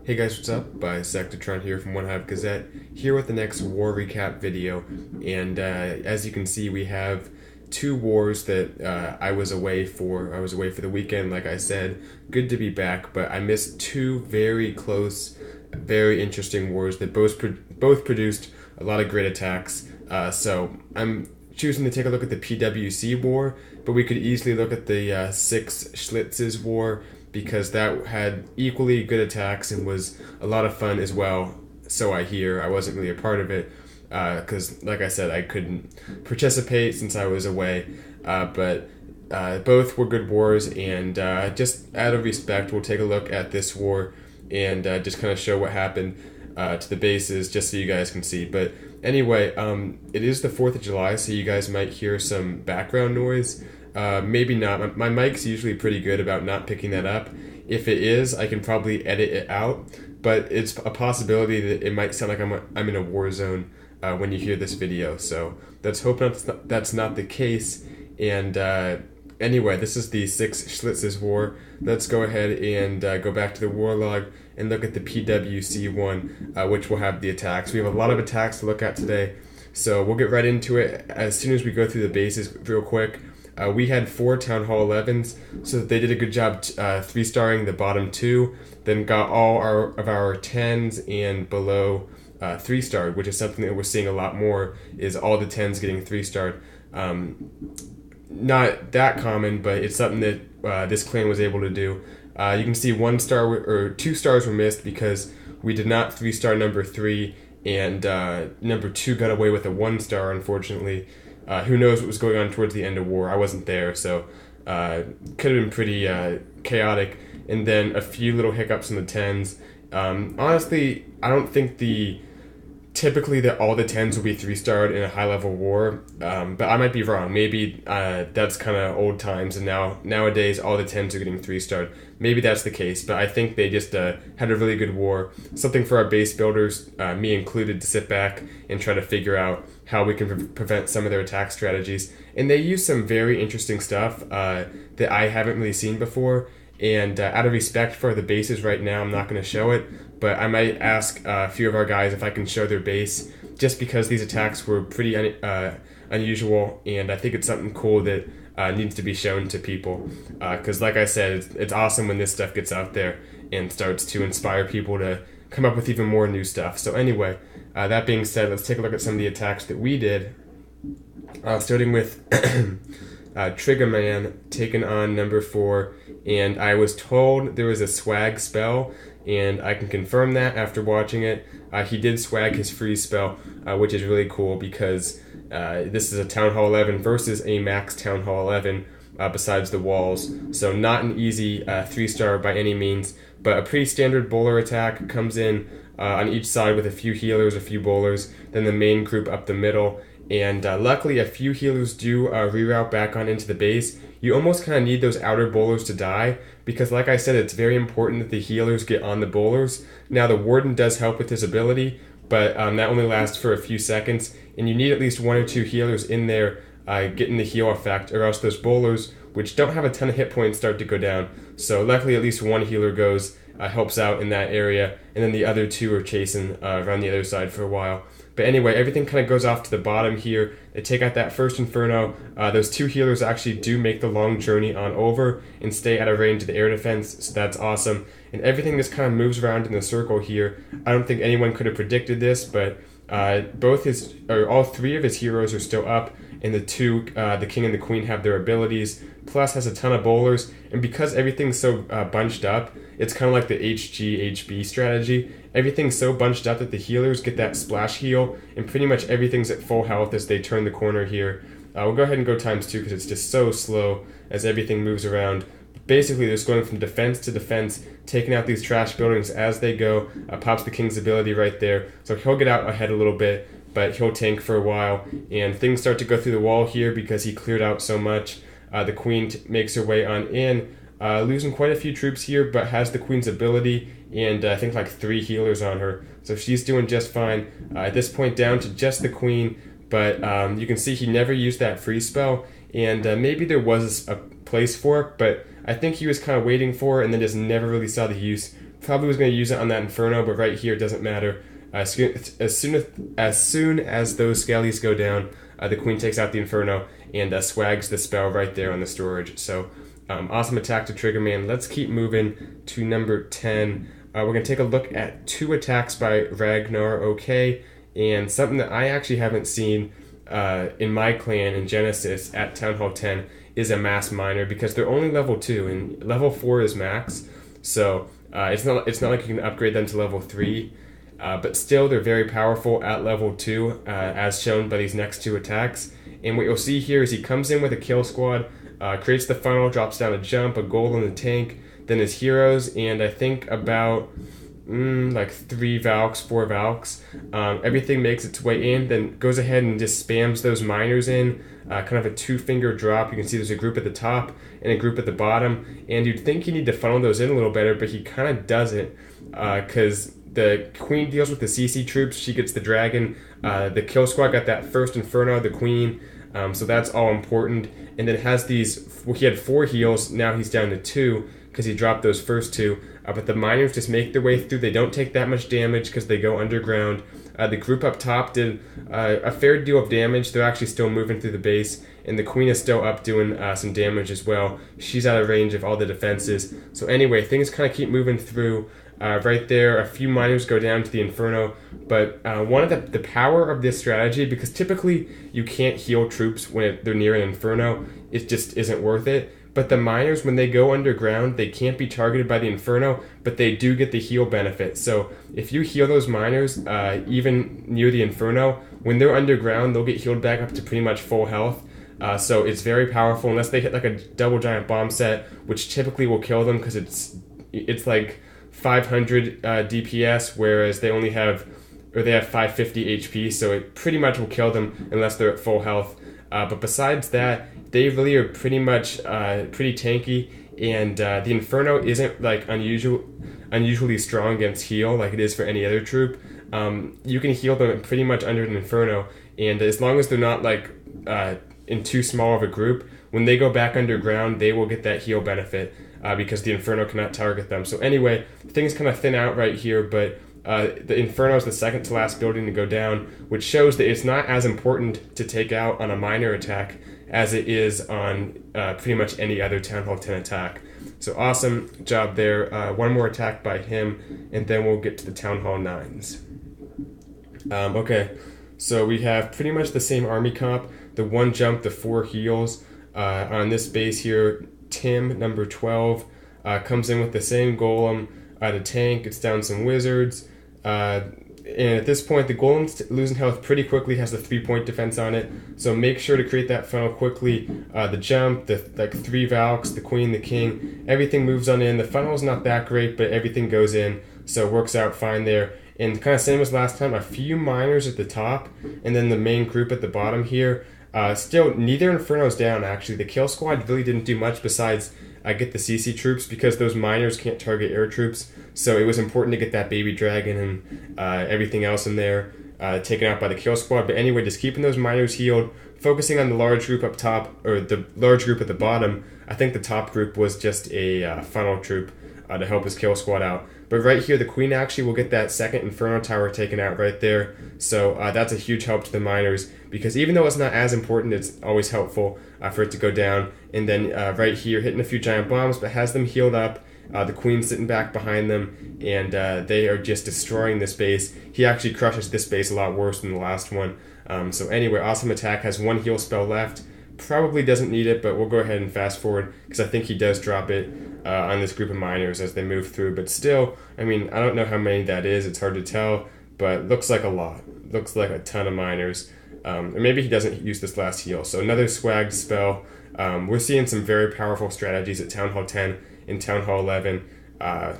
Hey guys, what's up? Sectatron here from OneHive Gazette, here with the next war recap video. And as you can see, we have two wars that I was away for. I was away for the weekend, like I said. Good to be back, but I missed two very close, very interesting wars that both produced a lot of great attacks. So I'm choosing to take a look at the PwC war, but we could easily look at the Six Schlitzes war because that had equally good attacks and was a lot of fun as well. So I hear. I wasn't really a part of it because, like I said, I couldn't participate since I was away. But both were good wars, and just out of respect, we'll take a look at this war and just kind of show what happened to the bases, just so you guys can see. But anyway, it is the 4th of July, so you guys might hear some background noise. Maybe not. My mic's usually pretty good about not picking that up. If it is, I can probably edit it out, but it's a possibility that it might sound like I'm in a war zone when you hear this video. So let's hope that's not the case. And anyway, this is the Six Schlitzes War. Let's go ahead and go back to the war log and look at the PwC one, which will have the attacks. We have a lot of attacks to look at today, so we'll get right into it as soon as we go through the bases real quick. We had 4 Town Hall 11s, so they did a good job 3-starring the bottom 2, then got all of our 10s and below 3-starred, which is something that we're seeing a lot more, is all the 10s getting 3-starred. Not that common, but it's something that this clan was able to do. You can see 1 star or 2 stars were missed because we did not 3-star number 3, and number 2 got away with a 1 star, unfortunately. Who knows what was going on towards the end of war? I wasn't there, so could have been pretty chaotic. And then a few little hiccups in the 10s. Honestly, I don't think typically that all the 10s will be 3-starred in a high-level war, but I might be wrong. Maybe that's kind of old times, and nowadays all the 10s are getting 3-starred. Maybe that's the case, but I think they just had a really good war. Something for our base builders, me included, to sit back and try to figure out how we can prevent some of their attack strategies. And they use some very interesting stuff that I haven't really seen before. And out of respect for the bases right now, I'm not going to show it, but I might ask a few of our guys if I can show their base, just because these attacks were pretty unusual, and I think it's something cool that needs to be shown to people. Because like I said, it's awesome when this stuff gets out there and starts to inspire people to come up with even more new stuff. So anyway, that being said, let's take a look at some of the attacks that we did. Starting with Trigger Man taking on number 4, and I was told there was a swag spell, and I can confirm that after watching it. He did swag his freeze spell, which is really cool because this is a Town Hall 11 versus a max Town Hall 11 besides the walls. So not an easy 3-star by any means, but a pretty standard bowler attack. Comes in on each side with a few healers, a few bowlers, then the main group up the middle. And luckily, a few healers do reroute back on into the base. You almost kind of need those outer bowlers to die, because like I said, it's very important that the healers get on the bowlers. Now, the Warden does help with his ability, but that only lasts for a few seconds, and you need at least 1 or 2 healers in there getting the heal effect, or else those bowlers, which don't have a ton of hit points, start to go down. So luckily, at least 1 healer goes, helps out in that area, and then the other 2 are chasing around the other side for a while. But anyway, everything kind of goes off to the bottom here. They take out that first Inferno. Those 2 healers actually do make the long journey on over and stay out of range of the air defense, so that's awesome. And everything just kind of moves around in the circle here. I don't think anyone could have predicted this, but all 3 of his heroes are still up, and the King and the Queen have their abilities, plus has a ton of bowlers, and because everything's so bunched up, it's kind of like the HG-HB strategy. Everything's so bunched up that the healers get that splash heal, and pretty much everything's at full health as they turn the corner here. We'll go ahead and go times 2 because it's just so slow as everything moves around. Basically, they're just going from defense to defense, taking out these trash buildings as they go. Pops the King's ability right there, so he'll get out ahead a little bit, but he'll tank for a while, and things start to go through the wall here because he cleared out so much. The Queen makes her way on in, losing quite a few troops here, but has the Queen's ability, and I think like 3 healers on her, so she's doing just fine. At this point, down to just the Queen, but you can see he never used that freeze spell, and maybe there was a place for it, but I think he was kind of waiting for it and then just never really saw the use Probably was going to use it on that Inferno, but right here it doesn't matter. As soon as those skellies go down, the Queen takes out the Inferno and swags the spell right there on the storage. So awesome attack to trigger man. Let's keep moving to number 10. We're going to take a look at 2 attacks by Ragnar OK, and something that I actually haven't seen in my clan in Genesis at Town Hall 10 is a mass miner, because they're only level 2 and level 4 is max. So it's not like you can upgrade them to level 3. But still, they're very powerful at level 2, as shown by these next 2 attacks. And what you'll see here is he comes in with a kill squad, creates the funnel, drops down a jump, a goal in the tank, then his heroes, and I think about like 3 Valks, 4 Valks. Everything makes its way in, then goes ahead and just spams those miners in, kind of a 2-finger drop. You can see there's a group at the top and a group at the bottom, and you'd think you need to funnel those in a little better, but he kind of doesn't, because the Queen deals with the CC troops. She gets the dragon. The kill squad got that first Inferno, the Queen. So that's all important. And then has these. Well, he had 4 heals. Now he's down to 2 because he dropped those first 2. But the miners just make their way through. They don't take that much damage because they go underground. The group up top did a fair deal of damage. They're actually still moving through the base. And the Queen is still up doing some damage as well. She's out of range of all the defenses. So anyway, things kind of keep moving through. Right there, a few miners go down to the Inferno, but one of the power of this strategy, because typically you can't heal troops when they're near an Inferno, it just isn't worth it. But the miners, when they go underground, they can't be targeted by the Inferno, but they do get the heal benefit. So if you heal those miners, even near the Inferno, when they're underground, they'll get healed back up to pretty much full health. So it's very powerful, unless they hit like a double giant bomb set, which typically will kill them because it's like 500 DPS, whereas they have 550 HP, so it pretty much will kill them unless they're at full health. But besides that, they really are pretty much pretty tanky, and the Inferno isn't like unusually strong against heal like it is for any other troop. You can heal them pretty much under an Inferno, and as long as they're not like in too small of a group, when they go back underground, they will get that heal benefit. Because the Inferno cannot target them. So anyway, things kind of thin out right here, but the Inferno is the second to last building to go down, which shows that it's not as important to take out on a miner attack as it is on pretty much any other Town Hall 10 attack. So awesome job there. One more attack by him, and then we'll get to the Town Hall 9s. Okay, so we have pretty much the same army comp. The 1 jump, the 4 heals. On this base here, Tim, number 12, comes in with the same golem, the tank, gets down some wizards, and at this point the golem's losing health pretty quickly, has the 3-point defense on it, so make sure to create that funnel quickly. The jump, the 3 Valks, the Queen, the King, everything moves on in. The funnel's not that great, but everything goes in, so it works out fine there. And kind of same as last time, a few miners at the top, and then the main group at the bottom here. Still, neither Inferno's down, actually. The kill squad really didn't do much besides get the CC troops, because those miners can't target air troops. So it was important to get that baby dragon and everything else in there taken out by the kill squad. But anyway, just keeping those miners healed, focusing on the large group up top, or the large group at the bottom. I think the top group was just a funnel troop to help his kill squad out. But right here, the Queen actually will get that second Inferno tower taken out right there. So that's a huge help to the miners, because even though it's not as important, it's always helpful for it to go down. And then right here, hitting a few giant bombs, but has them healed up. The Queen's sitting back behind them, and they are just destroying this base. He actually crushes this base a lot worse than the last one. So anyway, awesome attack, has 1 heal spell left. Probably doesn't need it, but we'll go ahead and fast forward, because I think he does drop it on this group of miners as they move through. But still, I mean, I don't know how many that is. It's hard to tell, but looks like a lot. Looks like a ton of miners. Or maybe he doesn't use this last heal. So another swagged spell. We're seeing some very powerful strategies at Town Hall 10 and Town Hall 11.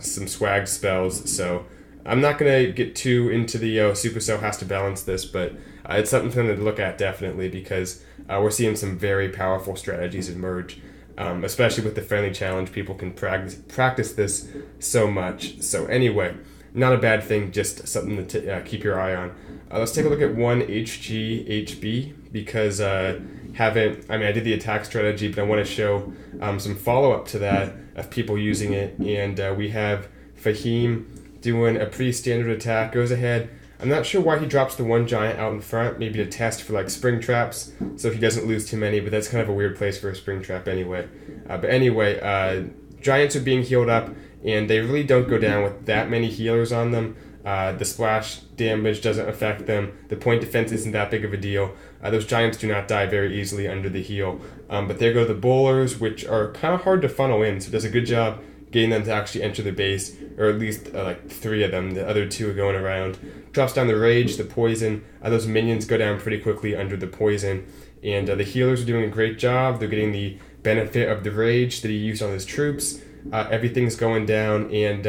Some swagged spells. So I'm not going to get too into the Supercell has to balance this, but it's something to look at definitely, because we're seeing some very powerful strategies emerge. Especially with the friendly challenge, people can practice this so much. So anyway, not a bad thing, just something to keep your eye on. Let's take a look at 1HGHB, because I did the attack strategy, but I want to show some follow-up to that of people using it. And we have Fahim doing a pretty standard attack, goes ahead. I'm not sure why he drops the one giant out in front, maybe to test for like spring traps, so he doesn't lose too many, but that's kind of a weird place for a spring trap anyway. But anyway, giants are being healed up, and they really don't go down with that many healers on them. The splash damage doesn't affect them. The point defense isn't that big of a deal. Those giants do not die very easily under the heal. But there go the bowlers, which are kind of hard to funnel in, so it does a good job getting them to actually enter the base, or at least like 3 of them. The other 2 are going around. Drops down the rage, the poison. Those minions go down pretty quickly under the poison. And the healers are doing a great job. They're getting the benefit of the rage that he used on his troops. Everything's going down, and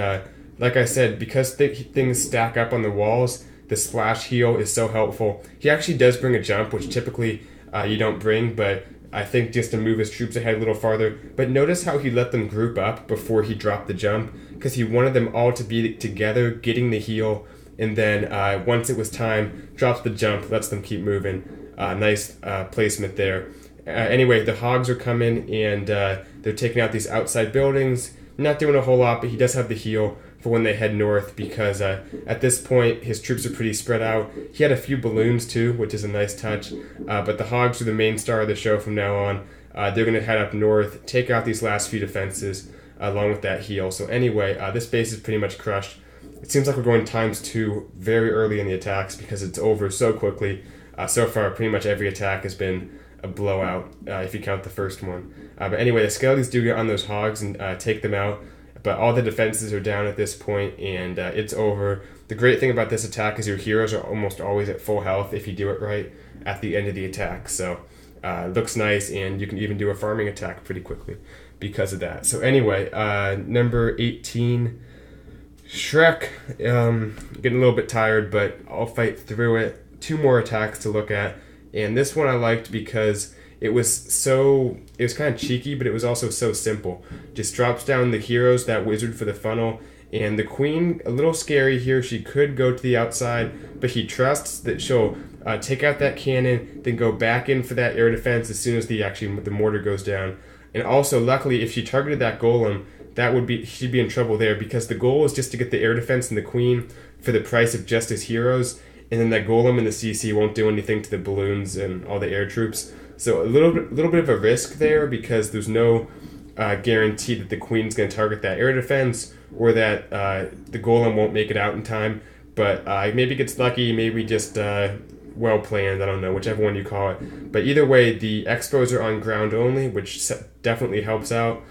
like I said, because things stack up on the walls, the splash heal is so helpful. He actually does bring a jump, which typically you don't bring, but I think just to move his troops ahead a little farther. But notice how he let them group up before he dropped the jump, because he wanted them all to be together, getting the heal, and then once it was time, drops the jump, lets them keep moving. Nice placement there. Anyway, the hogs are coming, and they're taking out these outside buildings. Not doing a whole lot, but he does have the heal for when they head north, because at this point his troops are pretty spread out. He had a few balloons too, which is a nice touch, but the hogs are the main star of the show from now on. They're going to head up north, take out these last few defenses along with that heal. So anyway, this base is pretty much crushed. It seems like we're going ×2 very early in the attacks because it's over so quickly. So far pretty much every attack has been a blowout if you count the first one. But anyway, the skellies do get on those hogs and take them out. But all the defenses are down at this point, and it's over. The great thing about this attack is your heroes are almost always at full health if you do it right at the end of the attack. So it looks nice, and you can even do a farming attack pretty quickly because of that. So anyway, number 18, Shrek. Getting a little bit tired, but I'll fight through it. 2 more attacks to look at, and this one I liked because it was kind of cheeky, but it was also so simple. Just drops down the heroes, that wizard for the funnel, and the queen, a little scary here. She could go to the outside, but he trusts that she'll take out that cannon, then go back in for that air defense as soon as the mortar goes down. And also, luckily, if she targeted that golem, she'd be in trouble there, because the goal is just to get the air defense and the queen for the price of just his heroes, and then that golem and the CC won't do anything to the balloons and all the air troops. So a little bit of a risk there, because there's no guarantee that the queen's going to target that air defense, or that the golem won't make it out in time. But maybe gets lucky, maybe just well planned, I don't know, whichever one you call it. But either way, the expos are on ground only, which definitely helps out.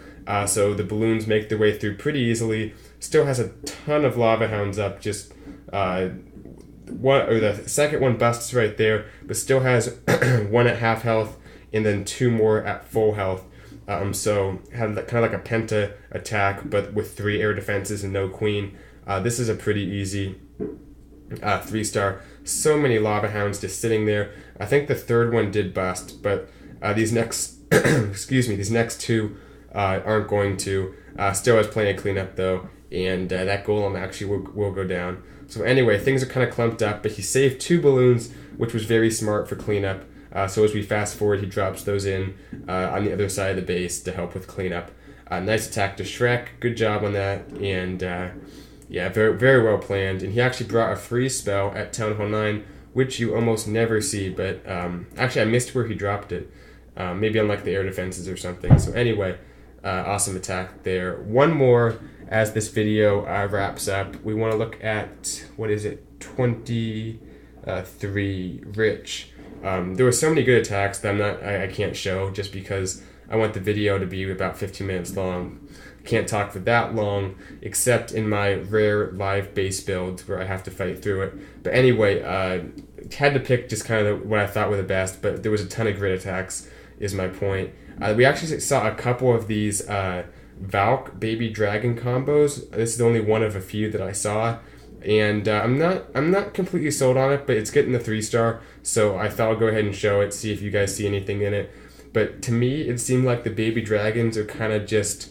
So the balloons make their way through pretty easily. Still has a ton of lava hounds up, just the second one busts right there, but still has 1 at half health, and then 2 more at full health. So had kind of like a penta attack, but with 3 air defenses and no queen. This is a pretty easy 3-star. So many lava hounds just sitting there. I think the third one did bust, but these next these next 2 aren't going to. Still has plenty of cleanup though, and that golem actually will go down. So anyway, things are kind of clumped up, but he saved 2 balloons, which was very smart for cleanup. So as we fast forward, he drops those in on the other side of the base to help with cleanup. Nice attack to Shrek. Good job on that. And yeah, very, very well planned. And he actually brought a freeze spell at Town Hall 9, which you almost never see. But actually, I missed where he dropped it. Maybe on like the air defenses or something. So anyway, awesome attack there. One more as this video wraps up. We want to look at, 23 Rich. There were so many good attacks that I can't show, just because I want the video to be about 15 minutes long. Can't talk for that long, except in my rare live base builds where I have to fight through it. But anyway, had to pick just kind of what I thought were the best, but there was a ton of grid attacks, is my point. We actually saw a couple of these Valk baby dragon combos. This is only one of a few that I saw. And I'm not completely sold on it, but it's getting the 3-star, so I thought I'll go ahead and show it, see if you guys see anything in it. But to me, it seemed like the baby dragons are kind of just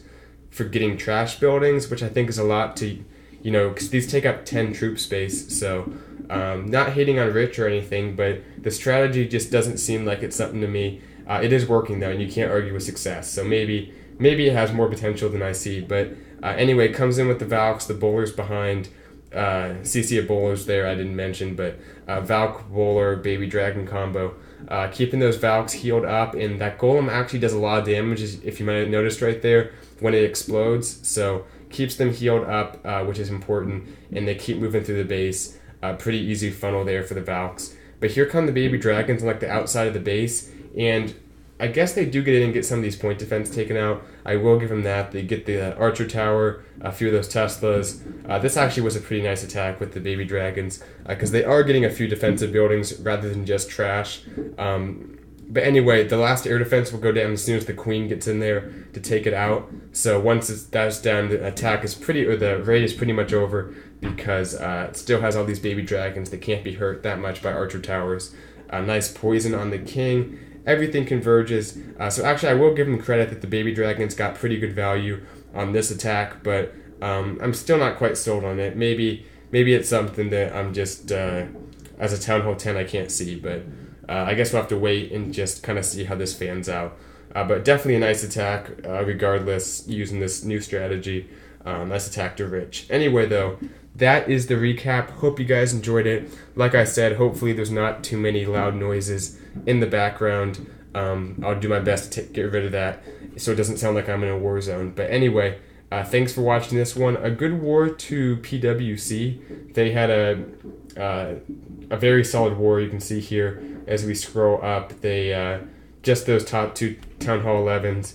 for getting trash buildings, which I think is a lot to, because these take up 10 troop space. So not hating on Rich or anything, but the strategy just doesn't seem like it's something to me. It is working though, and you can't argue with success. So maybe it has more potential than I see, but Anyway, comes in with the Valks, the bowlers behind. CC of bowlers there I didn't mention, but Valk bowler baby dragon combo. Keeping those Valks healed up, and that golem actually does a lot of damage, if you might have noticed right there, when it explodes. So keeps them healed up, which is important, and they keep moving through the base. Pretty easy funnel there for the Valks. But here come the baby dragons on like the outside of the base, and I guess they do get in and get some of these point defense taken out. I will give them that. They get the Archer Tower, a few of those Teslas. This actually was a pretty nice attack with the baby dragons, because they are getting a few defensive buildings rather than just trash. But anyway, the last air defense will go down as soon as the queen gets in there to take it out. So once that's down, the attack is the raid is pretty much over, because it still has all these baby dragons that can't be hurt that much by Archer Towers. Nice poison on the king. Everything converges. So actually, I will give them credit that the baby dragons got pretty good value on this attack, but I'm still not quite sold on it. Maybe it's something that I'm just, as a Town Hall 10, I can't see, but I guess we'll have to wait and just kind of see how this fans out. But definitely a nice attack, regardless, using this new strategy. Nice attack to Rich. Anyway, though, that is the recap. Hope you guys enjoyed it. Like I said, hopefully there's not too many loud noises in the background. I'll do my best to get rid of that so it doesn't sound like I'm in a war zone. But anyway, thanks for watching this one. A good war to PwC. They had a very solid war. You can see here as we scroll up. They just those top two Town Hall 11s,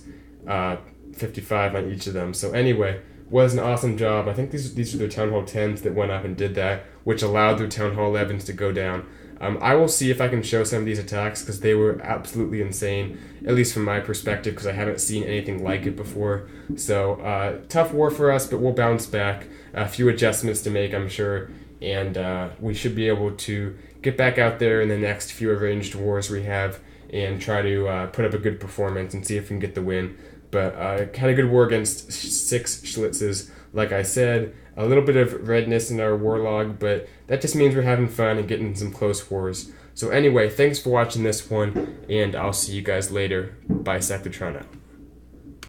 55 on each of them. So anyway, was an awesome job. I think these are their Town Hall 10s that went up and did that, which allowed their Town Hall 11s to go down. I will see if I can show some of these attacks, because they were absolutely insane, at least from my perspective, because I haven't seen anything like it before. So tough war for us, but we'll bounce back. A few adjustments to make, I'm sure, and we should be able to get back out there in the next few arranged wars we have and try to put up a good performance and see if we can get the win. But had a good war against 6 Schlitzes, like I said. A little bit of redness in our war log, but that just means we're having fun and getting some close wars. So anyway, thanks for watching this one, and I'll see you guys later. Bye, Sector Toronto.